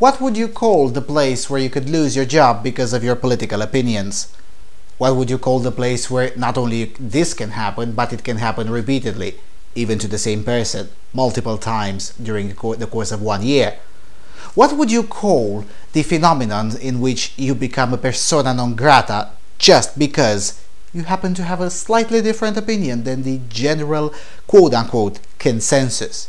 What would you call the place where you could lose your job because of your political opinions? What would you call the place where not only this can happen, but it can happen repeatedly, even to the same person, multiple times during the course of 1 year? What would you call the phenomenon in which you become a persona non grata just because you happen to have a slightly different opinion than the general quote-unquote consensus?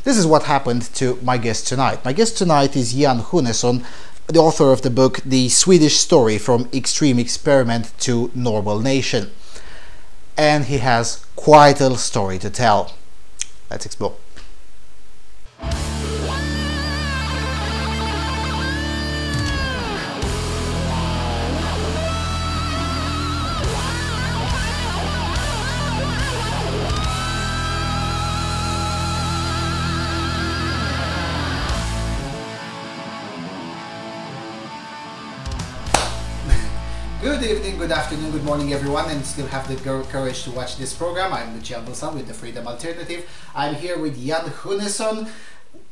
This is what happened to my guest tonight. My guest tonight is Jan Sjunnesson, the author of the book The Swedish Story from Extreme Experiment to Normal Nation. And he has quite a story to tell. Let's explore. Good evening, good afternoon, good morning everyone, and still have the courage to watch this program. I'm Jan Sjunnesson with the Freedom Alternative. I'm here with Jan Sjunnesson,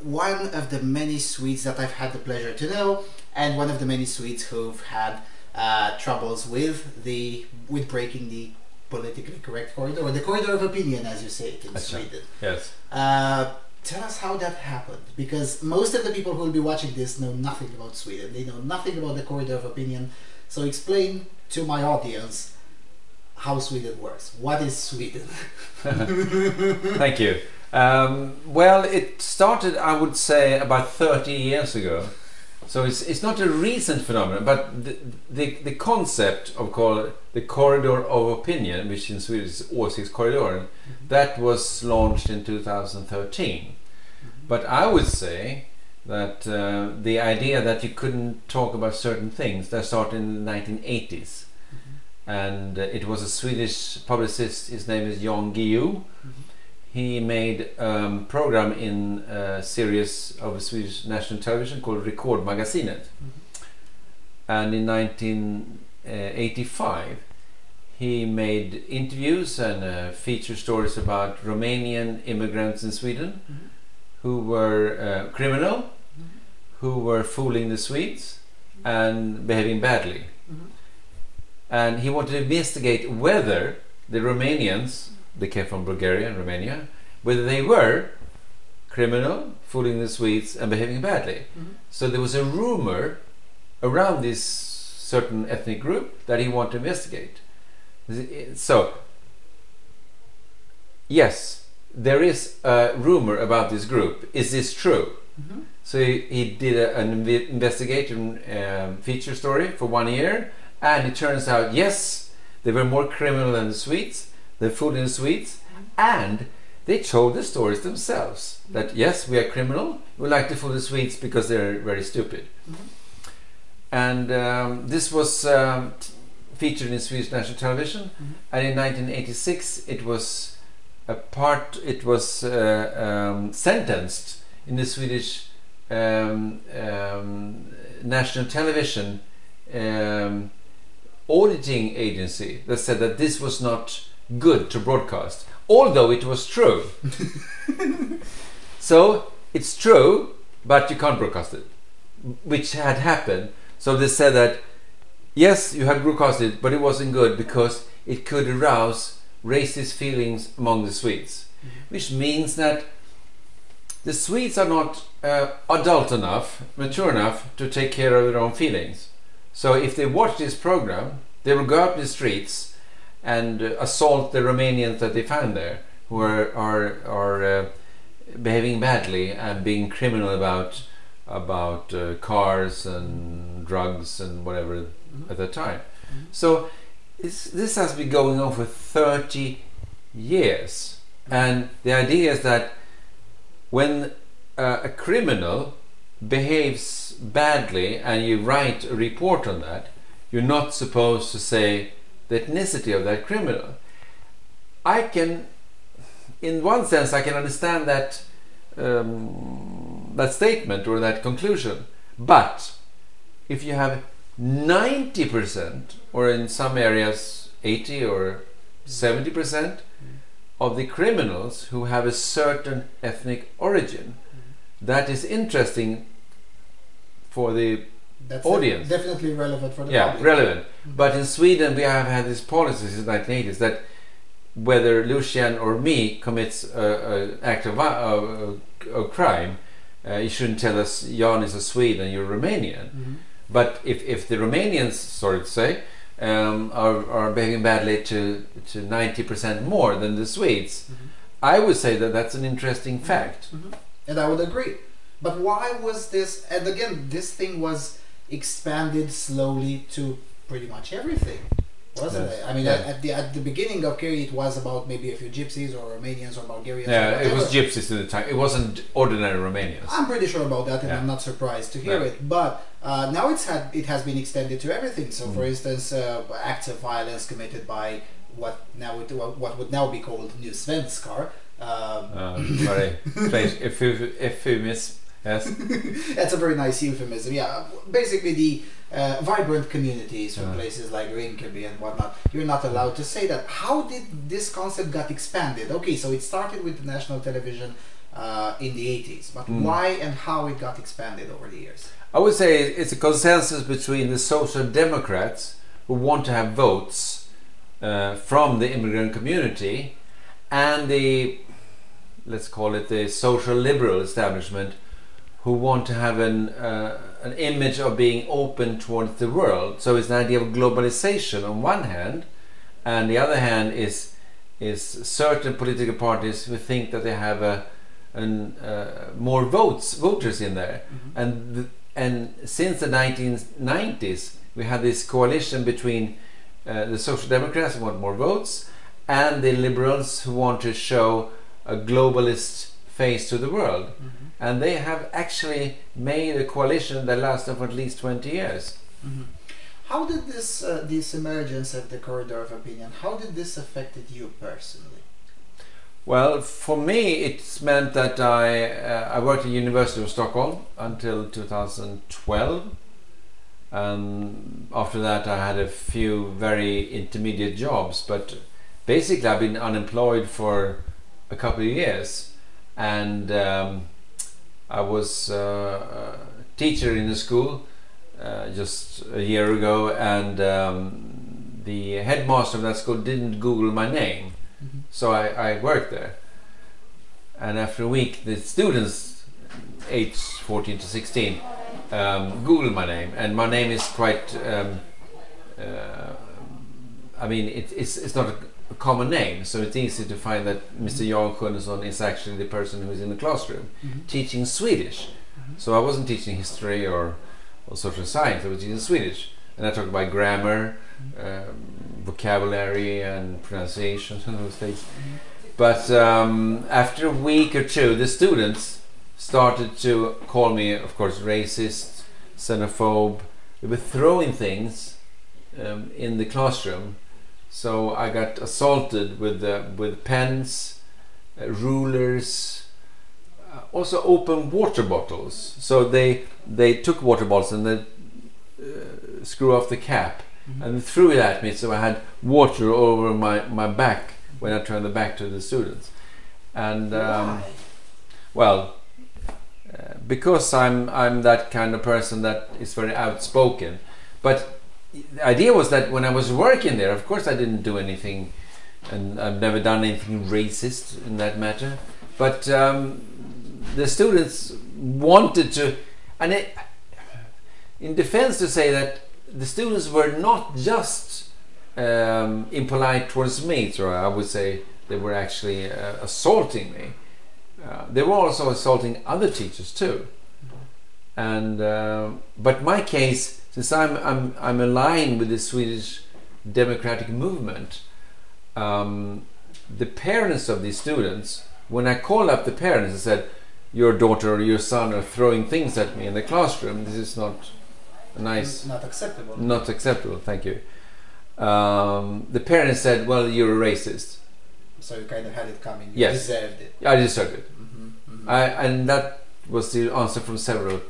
one of the many Swedes that I've had the pleasure to know, and one of the many Swedes who've had troubles with breaking the politically correct corridor, or the corridor of opinion, as you say it in Sweden. Yes. Tell us how that happened, because most of the people who will be watching this know nothing about Sweden. They know nothing about the corridor of opinion. So explain to my audience how Sweden works. What is Sweden? Thank you. Well, it started, I would say, about 30 years ago. So it's not a recent phenomenon, but the concept of the corridor of opinion, which in Swedish is åsiktskorridoren, that was launched in 2013. But I would say that the idea that you couldn't talk about certain things, that started in the 1980s. And it was a Swedish publicist, his name is Jan Sjunnesson. He made a program in a series of Swedish national television called Rekordmagasinet. And in 1985 he made interviews and feature stories about Romanian immigrants in Sweden who were criminal, who were fooling the Swedes and behaving badly. And he wanted to investigate whether the Romanians, they came from Bulgaria and Romania, whether they were criminal, fooling the Swedes and behaving badly. So there was a rumor around this certain ethnic group that he wanted to investigate. So, yes, there is a rumor about this group. Is this true? So he did an investigation feature story for 1 year, and it turns out, yes, they were more criminal than the Swedes, they fooled the Swedes, and they told the stories themselves, that yes, we are criminal, we like to fool the Swedes because they're very stupid. And this was featured in Swedish national television, and in 1986 it was sentenced in the Swedish national television auditing agency that said that this was not good to broadcast, although it was true. So it's true, but you can't broadcast it, which had happened. So they said that yes, you had broadcast it, but it wasn't good because it could arouse racist feelings among the Swedes, which means that the Swedes are not adult enough, mature enough to take care of their own feelings. So if they watch this program, they will go up the streets and assault the Romanians that they find there, who are behaving badly and being criminal about cars and drugs and whatever at that time. So this has been going on for 30 years, and the idea is that when a criminal behaves badly and you write a report on that, you're not supposed to say the ethnicity of that criminal. In one sense, I can understand that that statement or that conclusion, but if you have 90%, or in some areas 80 or 70% of the criminals who have a certain ethnic origin, that is interesting for the That's audience. definitely relevant for the Yeah, public. relevant. But in Sweden we have had this policy since 1980s that whether Lucian or me commits an act of crime, you shouldn't tell us Jan is a Swede and you're Romanian. But if the Romanians, sorry to say, are behaving badly to 90% more than the Swedes, I would say that that's an interesting fact. And I would agree. But why was this, and again, this thing was expanded slowly to pretty much everything, wasn't it? I mean, at the beginning of Kerry, it was about maybe a few gypsies or Romanians or Bulgarians. Yeah, it was gypsies at the time. It wasn't ordinary Romanians. I'm pretty sure about that, and I'm not surprised to hear it. But now it has been extended to everything. So, for instance, acts of violence committed by what would now be called New Svenskar. Very strange euphemism. Yes. That's a very nice euphemism. Yeah, basically the vibrant communities from places like Rinkeby and whatnot. You're not allowed to say that. How did this concept got expanded? Okay, so it started with the national television in the 80s, but why and how it got expanded over the years? I would say it's a consensus between the Social Democrats who want to have votes from the immigrant community and the, let's call it the social liberal establishment, who want to have an image of being open towards the world. So it's an idea of globalization on one hand, and the other hand is certain political parties who think that they have more voters in there. And since the 1990s, we had this coalition between the Social Democrats who want more votes and the liberals who want to show a globalist face to the world. And they have actually made a coalition that lasted for at least 20 years. How did this emergence of the corridor of opinion, how did this affected you personally? Well, for me it's meant that I worked at the University of Stockholm until 2012. After that I had a few very intermediate jobs, but basically I've been unemployed for a couple of years. And I was a teacher in the school just a year ago, and the headmaster of that school didn't Google my name, so I worked there. And after a week, the students, aged 14 to 16, Googled my name, and my name is quite. I mean, it's not a common name, so it's easy to find that Mr. Jan Sjunnesson is actually the person who is in the classroom teaching Swedish. So I wasn't teaching history or social science, I was teaching Swedish, and I talked about grammar, vocabulary and pronunciation and those things. But after a week or two, the students started to call me, of course, racist, xenophobe. They were throwing things in the classroom. So I got assaulted with pens, rulers, also open water bottles. So they took water bottles and they screw off the cap and threw it at me. So I had water over my back when I turned the back to the students. And well, because I'm that kind of person that is very outspoken, but the idea was that when I was working there, of course I didn't do anything, and I've never done anything racist in that matter, but the students wanted to, and in defense to say that the students were not just impolite towards me, so I would say they were actually assaulting me. They were also assaulting other teachers too. And but my case, since I'm aligned with the Swedish democratic movement, the parents of these students, when I called up the parents and said, your daughter or your son are throwing things at me in the classroom, this is not nice, not acceptable. Not acceptable, thank you. The parents said, well, you're a racist. So you kind of had it coming. You yes. deserved it. I deserved it. And that was the answer from several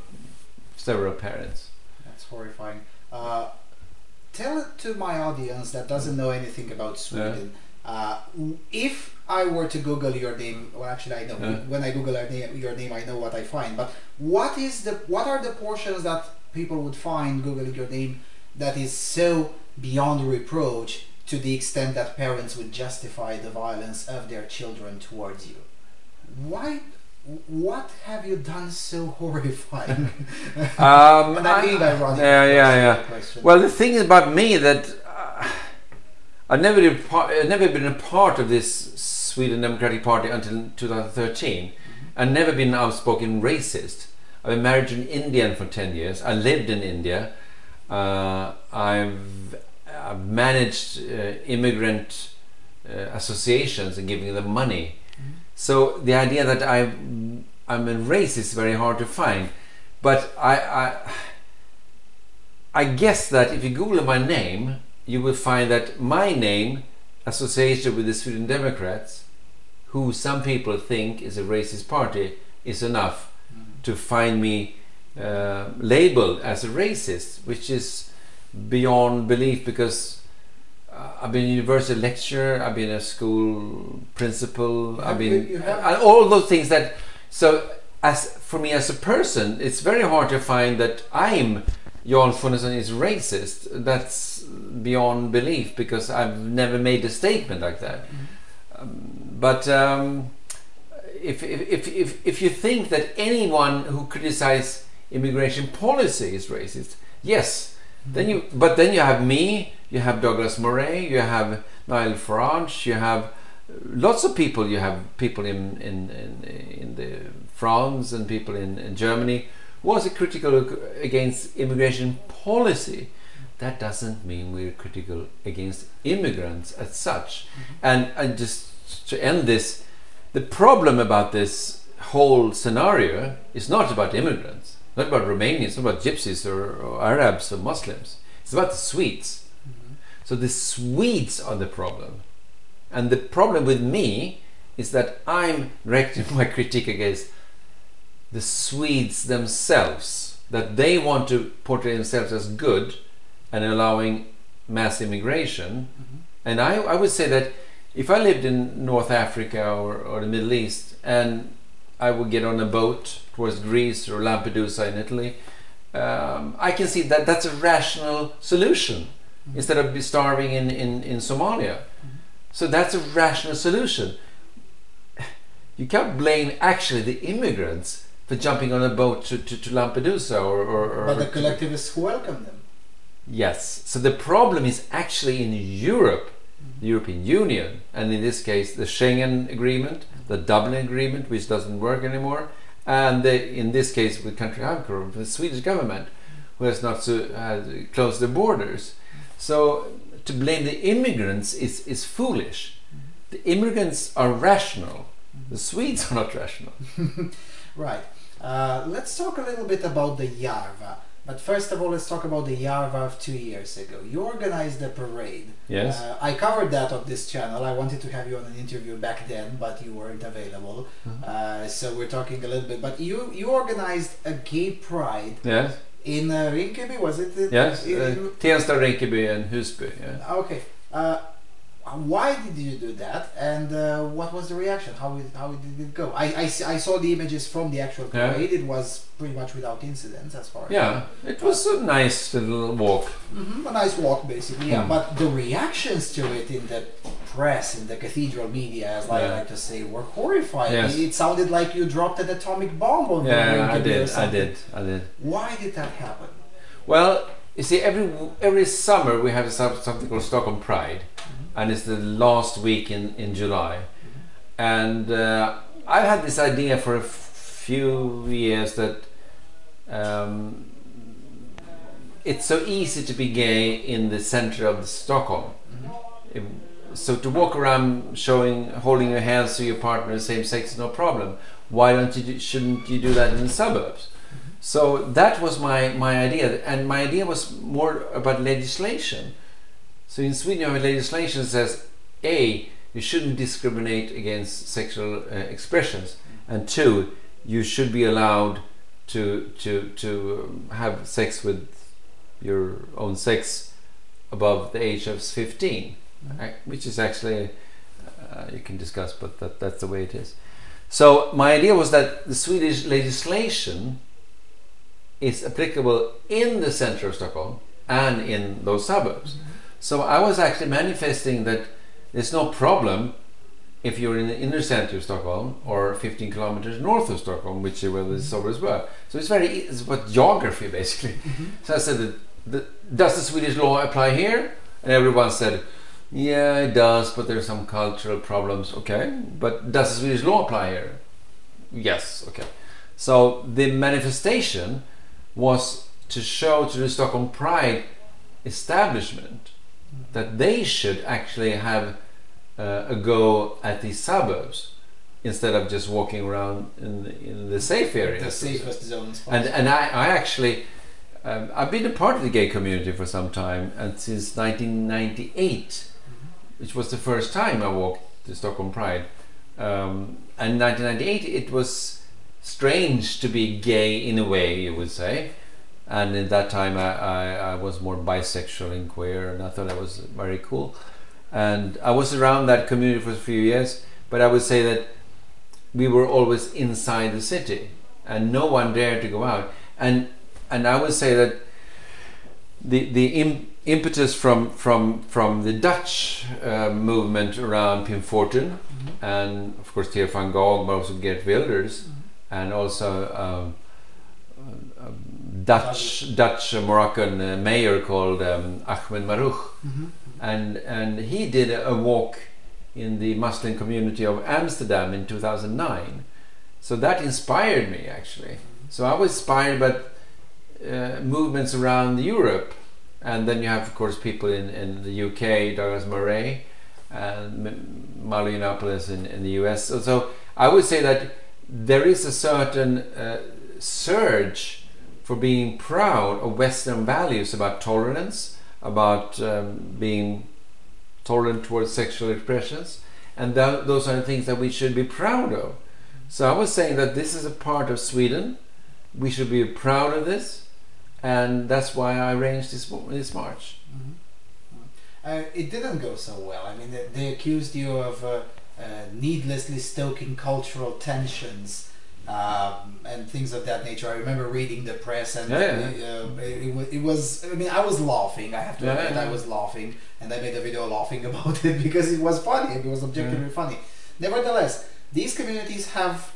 parents. That's horrifying. Tell it to my audience that doesn't know anything about Sweden. If I were to Google your name, well, actually, I know when I Google your name, I know what I find. But what are the portions that people would find Googling your name that is so beyond reproach to the extent that parents would justify the violence of their children towards you? Why? What have you done so horrifying? And I mean ironic. Yeah. Well, the thing about me that I've never been a part of this Sweden Democratic Party until 2013, and never been an outspoken racist. I've been married to an Indian for 10 years. I lived in India. I've managed immigrant associations and giving them money. So the idea that I'm a racist is very hard to find. But I guess that if you Google my name, you will find that my name associated with the Sweden Democrats, who some people think is a racist party, is enough to find me labeled as a racist, which is beyond belief, because I've been a university lecturer, I've been a school principal, I've been all those things that. So for me as a person, it's very hard to find that I'm Jan Sjunnesson is racist. That's beyond belief, because I've never made a statement like that. But if you think that anyone who criticizes immigration policy is racist, yes, then you have me, you have Douglas Murray, you have Nigel Farage, you have lots of people. You have people in the France and people in Germany who was critical against immigration policy. That doesn't mean we're critical against immigrants as such. And just to end this, the problem about this whole scenario is not about immigrants, not about Romanians, not about gypsies or Arabs or Muslims. It's about the Swedes. So the Swedes are the problem. And the problem with me is that I'm directing my critique against the Swedes themselves, that they want to portray themselves as good and allowing mass immigration. And I would say that if I lived in North Africa or the Middle East, and I would get on a boat towards Greece or Lampedusa in Italy, I can see that that's a rational solution instead of starving in Somalia. So that's a rational solution. You can't blame actually the immigrants for jumping on a boat to Lampedusa or but the collectivists welcome them. Yes. So the problem is actually in Europe, the European Union, and in this case the Schengen Agreement, the Dublin Agreement, which doesn't work anymore, and in this case with country outcome, the Swedish government, who has not closed the borders. So to blame the immigrants is foolish. The immigrants are rational. The Swedes are not rational. Right. Let's talk a little bit about the Järva. But first of all, let's talk about the Järva of 2 years ago. You organized a parade. Yes. I covered that on this channel. I wanted to have you on an interview back then, but you weren't available. So we're talking a little bit. But you organized a gay pride. Yes. In Rinkeby, was it? Yes. Tensta, Rinkeby and Husby. Yeah. Okay. Why did you do that, and what was the reaction? How did it go? I saw the images from the actual parade. It was pretty much without incidents as far as it was a nice little walk. A nice walk, basically. Yeah, but the reactions to it in the press, in the cathedral media, as I like to say, were horrifying. Yes. It sounded like you dropped an atomic bomb on I did. Why did that happen? Well, you see, every summer we have something called Stockholm Pride. And it's the last week in July. And I had this idea for a few years that it's so easy to be gay in the center of Stockholm. So to walk around holding your hands to your partner same sex is no problem. Why shouldn't you do that in the suburbs? So that was my idea, and my idea was more about legislation. So in Sweden, you have legislation that says, A, you shouldn't discriminate against sexual expressions, and 2, you should be allowed to have sex with your own sex above the age of 15, which is actually you can discuss, but that's the way it is. So my idea was that the Swedish legislation is applicable in the center of Stockholm and in those suburbs. So I was actually manifesting that there's no problem if you're in the inner center of Stockholm or 15 kilometers north of Stockholm, which is where the suburbs were. So it's about geography basically. So I said, does the Swedish law apply here? And everyone said, yeah, it does, but there's some cultural problems. Okay, but does the Swedish law apply here? Yes, okay. So the manifestation was to show to the Stockholm Pride establishment that they should actually have a go at these suburbs instead of just walking around in the safe areas. The safest zones. And I actually, I've been a part of the gay community for some time, and since 1998, which was the first time I walked the Stockholm Pride. And 1998, it was strange to be gay in a way, you would say. And at that time I was more bisexual and queer, and I thought that was very cool. And I was around that community for a few years, but I would say that we were always inside the city and no one dared to go out. And I would say that the impetus from the Dutch movement around Pim Fortuyn, and of course Theo van Gogh, but also Geert Wilders, and also Dutch Moroccan mayor called Ahmed Marouch, and he did a walk in the Muslim community of Amsterdam in 2009. So that inspired me actually. So I was inspired by movements around Europe, and then you have of course people in the UK, Douglas Murray, and Malu Yiannopoulos in the US. So I would say that there is a certain surge for being proud of Western values about tolerance, about being tolerant towards sexual expressions, and those are the things that we should be proud of. So I was saying that this is a part of Sweden. We should be proud of this, and that's why I arranged this march. It didn't go so well. I mean, they accused you of needlessly stoking cultural tensions and things of that nature. I remember reading the press, and it was. I mean, I was laughing. I have to admit, I was laughing, and I made a video laughing about it because it was funny. It was objectively funny. Nevertheless, these communities have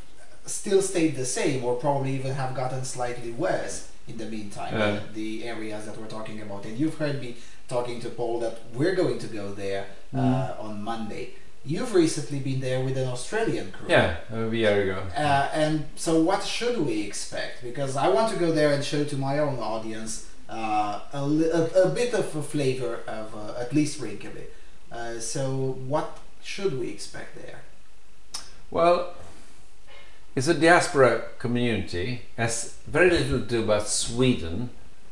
still stayed the same, or probably even have gotten slightly worse in the meantime. The areas that we're talking about, and you've heard me talking to Paul that we're going to go there on Monday. You've recently been there with an Australian crew. Yeah, a year ago. And so what should we expect? Because I want to go there and show to my own audience a bit of a flavor of at least Rinkeby. So what should we expect there? Well, it's a diaspora community. It has very little to do about Sweden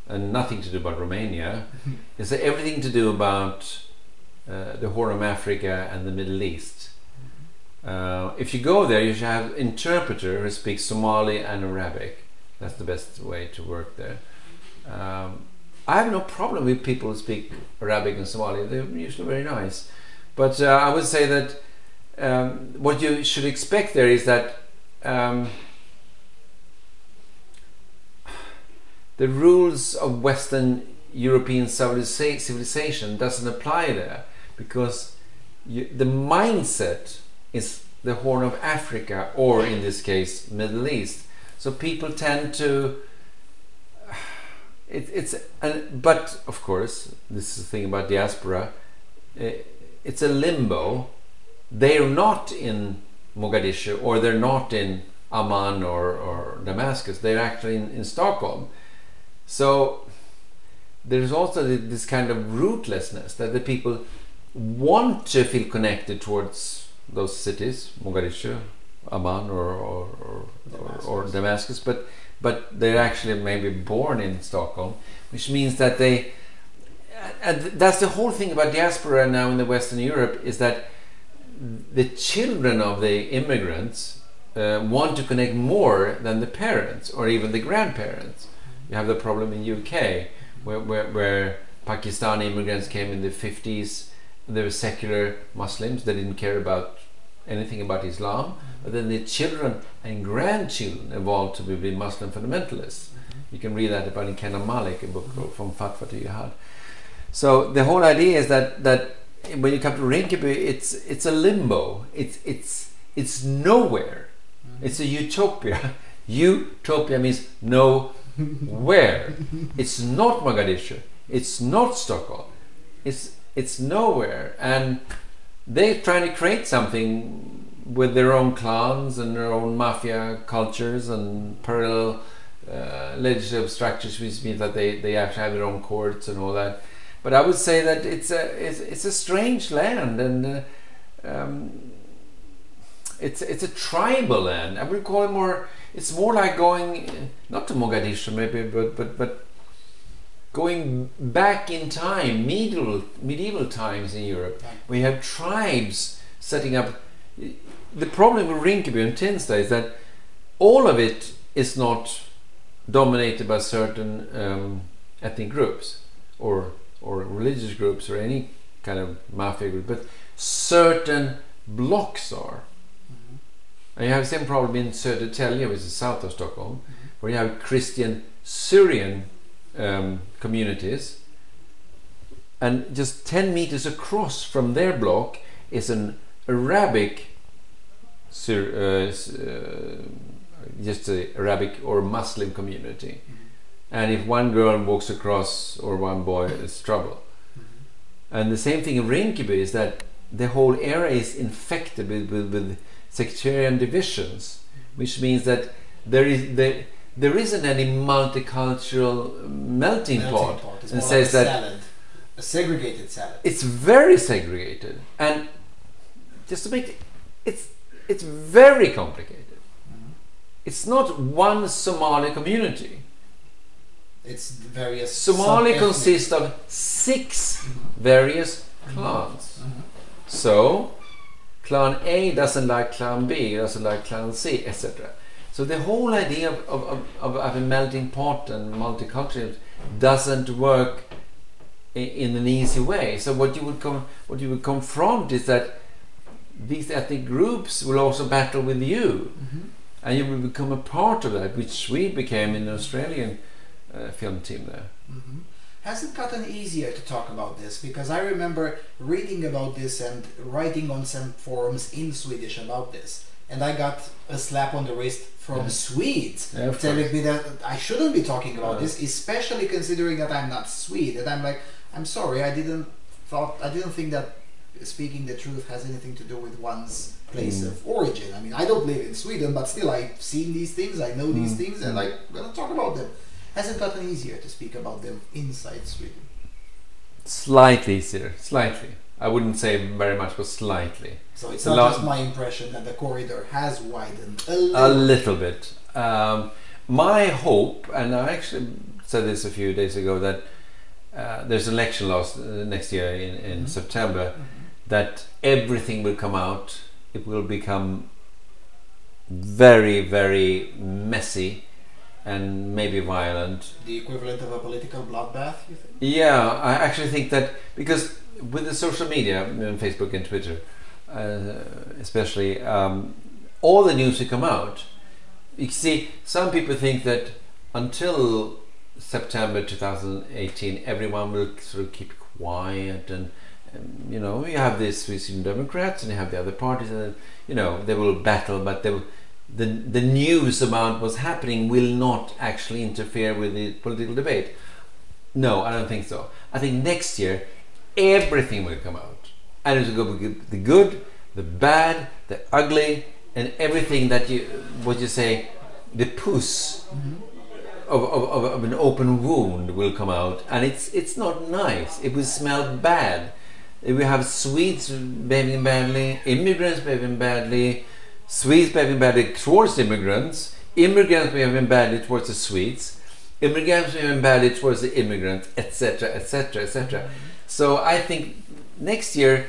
and nothing to do about Romania. It's everything to do about the Horn of Africa and the Middle East. If you go there, you should have an interpreter who speaks Somali and Arabic. That's the best way to work there. I have no problem with people who speak Arabic and Somali. They're usually very nice. But I would say that what you should expect there is that the rules of Western European civilization doesn't apply there, because the mindset is the Horn of Africa, or in this case Middle East. So people tend to but of course, this is the thing about diaspora, it's a limbo. They're not in Mogadishu, or they're not in Amman or Damascus. They're actually in Stockholm. So there's also this kind of rootlessness that the people want to feel connected towards those cities, Mogadishu, Amman or Damascus, but they're actually maybe born in Stockholm, which means that and that's the whole thing about diaspora now in the Western Europe, is that the children of the immigrants want to connect more than the parents or even the grandparents. You have the problem in UK where Pakistani immigrants came in the 50s, there were secular Muslims that didn't care about anything about Islam, but then their children and grandchildren evolved to be Muslim fundamentalists. You can read that about in Kenan Malik, a book From Fatwa to Jihad. So the whole idea is that when you come to Rinkeby, it's a limbo. It's nowhere. It's a utopia. Utopia means nowhere. It's not Mogadishu. It's not Stockholm. It's nowhere. And they're trying to create something with their own clans and their own mafia cultures and parallel legislative structures, which means that they actually have their own courts and all that. But I would say that it's a strange land, and it's a tribal land. I would call it more. It's more like going not to Mogadishu maybe, but going back in time, medieval times in Europe, where you have tribes setting up. The problem with Rinkeby and Tinsta is that all of it is not dominated by certain ethnic groups or religious groups or any kind of mafia group, but certain blocks are. And you have the same problem in Södertälje, which is south of Stockholm, where you have Christian Syrian communities, and just 10 meters across from their block is an Arabic just a Arabic or Muslim community, and if one girl walks across or one boy, it's trouble. And the same thing in Rinkeby is that the whole area is infected with sectarian divisions, which means that there isn't any multicultural melting pot. It's and more says like a that salad, a segregated salad. it's very segregated, and just to make it's very complicated. It's not one Somali community. It's various. Somali sub-ethnic. consists of 6 various clans. So, clan A doesn't like clan B, doesn't like clan C, etc. So the whole idea of a melting pot and multicultural doesn't work in an easy way. So what you would confront is that these ethnic groups will also battle with you, and you will become a part of that, which we became in the Australian film team there. Has it gotten easier to talk about this? Because I remember reading about this and writing on some forums in Swedish about this, and I got a slap on the wrist from Swedes telling me that I shouldn't be talking about this, especially considering that I'm not Swede. And I'm like, I'm sorry, I didn't think that speaking the truth has anything to do with one's place of origin. I mean, I don't live in Sweden, but still I've seen these things, I know these things, and I'm gonna talk about them. Has it gotten easier to speak about them inside Sweden? Slightly easier, slightly. I wouldn't say very much, but slightly. So it's not just my impression that the corridor has widened a little bit. My hope, and I actually said this a few days ago, that there's an election next year in September, that everything will come out. It will become very, very messy and maybe violent. The equivalent of a political bloodbath, you think? Yeah, I actually think that, because with the social media, Facebook and Twitter especially, all the news will come out. You see, some people think that until September 2018 everyone will sort of keep quiet, and you know, you have the Swedish Democrats and you have the other parties, and you know, they will battle, but the news about what's happening will not actually interfere with the political debate. No, I don't think so. I think next year everything will come out, and it will go with the good, the bad, the ugly, and everything that the pus of an open wound will come out, and it's not nice. It will smell bad. We have Swedes behaving badly, immigrants behaving badly, Swedes behaving badly towards immigrants behaving badly towards the Swedes, immigrants behaving badly towards the immigrants, etc., etc., etc. So I think next year,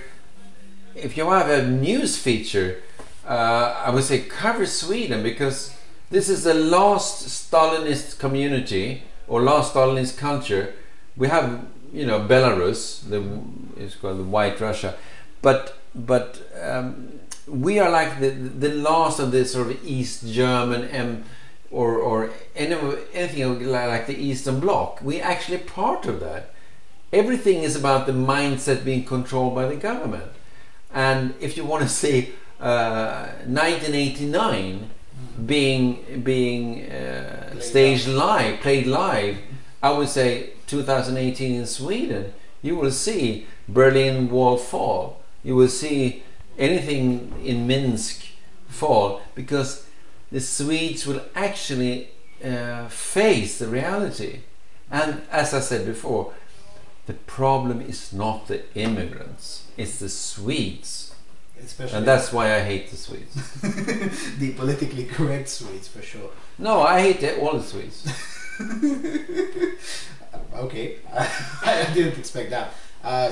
if you have a news feature, I would say cover Sweden, because this is the last Stalinist community or last Stalinist culture. We have you know, Belarus, it's called the White Russia, but we are like the last of this sort of East German or anything like the Eastern Bloc. We're actually part of that. Everything is about the mindset being controlled by the government. And if you want to say 1989 being staged live, played live, I would say 2018 in Sweden, you will see Berlin Wall fall. You will see anything in Minsk fall, because the Swedes will actually face the reality. And as I said before, the problem is not the immigrants, it's the Swedes. Especially, and that's why I hate the Swedes. The politically correct Swedes, for sure. No, I hate all the Swedes. Okay, I didn't expect that.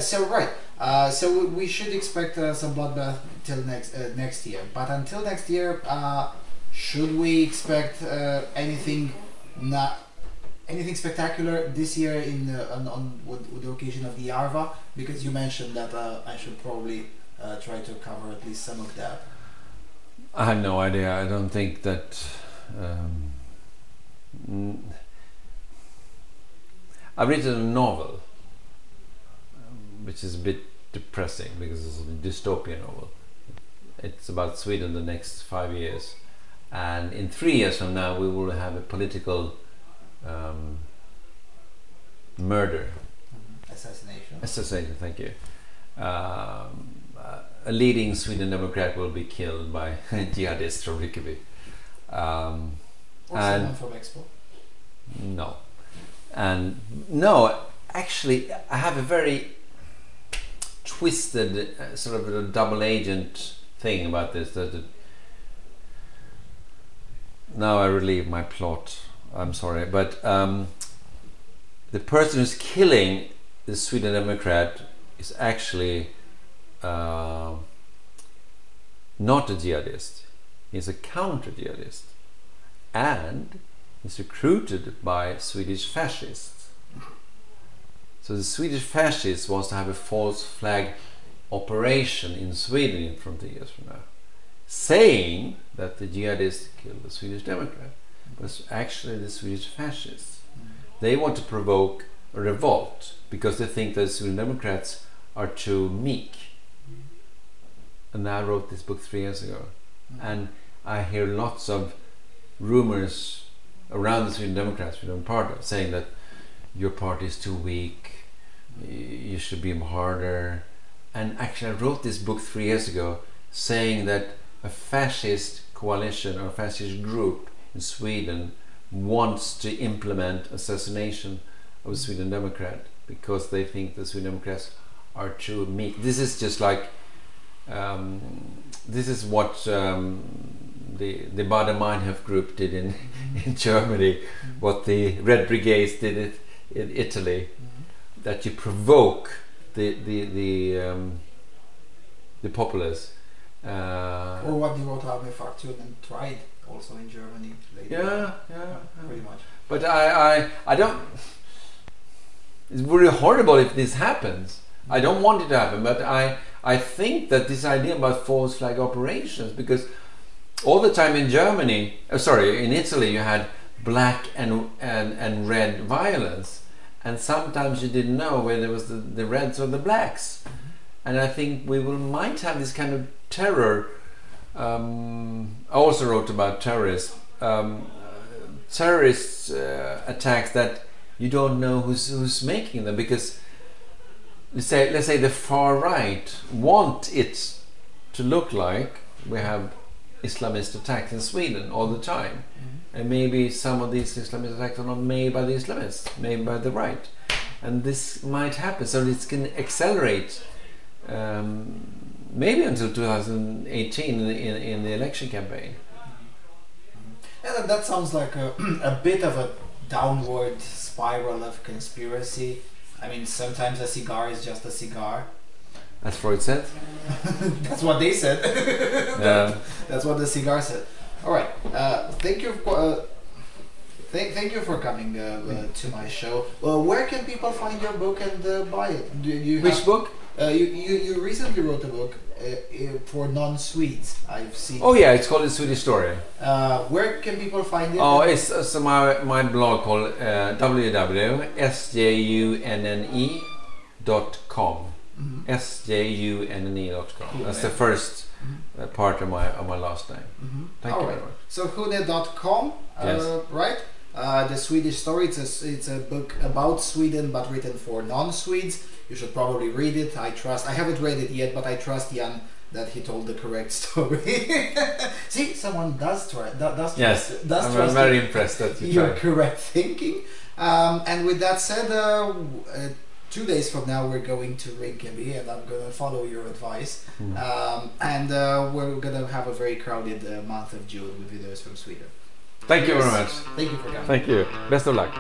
So we should expect some bloodbath till next year. But until next year, should we expect anything spectacular this year with the occasion of the Arva? Because you mentioned that I should probably try to cover at least some of that. I have no idea. I don't think that. I've written a novel, which is a bit depressing because it's a dystopian novel. It's about Sweden the next 5 years, and in 3 years from now we will have a political murder. Assassination, thank you. A leading Sweden Democrat will be killed by jihadists from Rinkeby. Or someone from Expo? No. And no, actually I have a very twisted sort of a double agent thing about this. Now I relieve my plot. I'm sorry, but the person who's killing the Sweden Democrat is actually not a jihadist. He's a counter-jihadist, and he's recruited by Swedish fascists. So the Swedish fascists wants to have a false flag operation in Sweden in 20 years from now, saying that the jihadists killed the Swedish Democrat, but it's actually the Swedish fascists. They want to provoke a revolt because they think that the Swedish Democrats are too meek. And I wrote this book 3 years ago, and I hear lots of rumors around the Sweden Democrats, which I'm part of, saying that your party is too weak, you should be harder. And actually I wrote this book 3 years ago saying that a fascist coalition or fascist group in Sweden wants to implement assassination of a Sweden Democrat because they think the Sweden Democrats are too meek. This is just like this is what the Baader-Meinhof group did in Germany, what the Red Brigades did in Italy, that you provoke the populace. Or what the Rote Armee-Fraktionen tried also in Germany later. Yeah, pretty much. But I don't. It's very horrible if this happens. I don't want it to happen, but I think that this idea about false flag operations, because all the time in Germany, in Italy, you had black and red violence, and sometimes you didn't know whether it was the reds or the blacks. And I think we might have this kind of terror. I also wrote about terrorist attacks that you don't know who's making them, because let's say the far right want it to look like we have Islamist attacks in Sweden all the time, and maybe some of these Islamist attacks are not made by the Islamists, made by the right, and this might happen. So this can accelerate maybe until 2018 in the election campaign. Yeah, that sounds like a bit of a downward spiral of conspiracy. I mean, sometimes a cigar is just a cigar. As Freud said. That's what they said. Yeah. That's what the cigar said. All right. Thank you. Thank you for coming to my show. Where can people find your book and buy it? Do you Which book? You recently wrote a book for non-Swedes. I've seen. Oh yeah, it's called The Swedish Story. Where can people find it? Oh, it's my blog called www.sjunne.com. sjunne.com. Cool, That's yeah. the first part of my last name. Thank you very much. So Sjunne.com, Yes. right? The Swedish Story. It's a book about Sweden, but written for non-Swedes. You should probably read it. I haven't read it yet, but I trust Jan that he told the correct story. See, someone does try. Yes, I'm very impressed that you your tried. correct thinking. And with that said, 2 days from now we're going to Rinkeby, and I'm gonna follow your advice. And we're gonna have a very crowded month of June with videos from Sweden. Thank you very much. Thank you for coming. Thank you. Best of luck.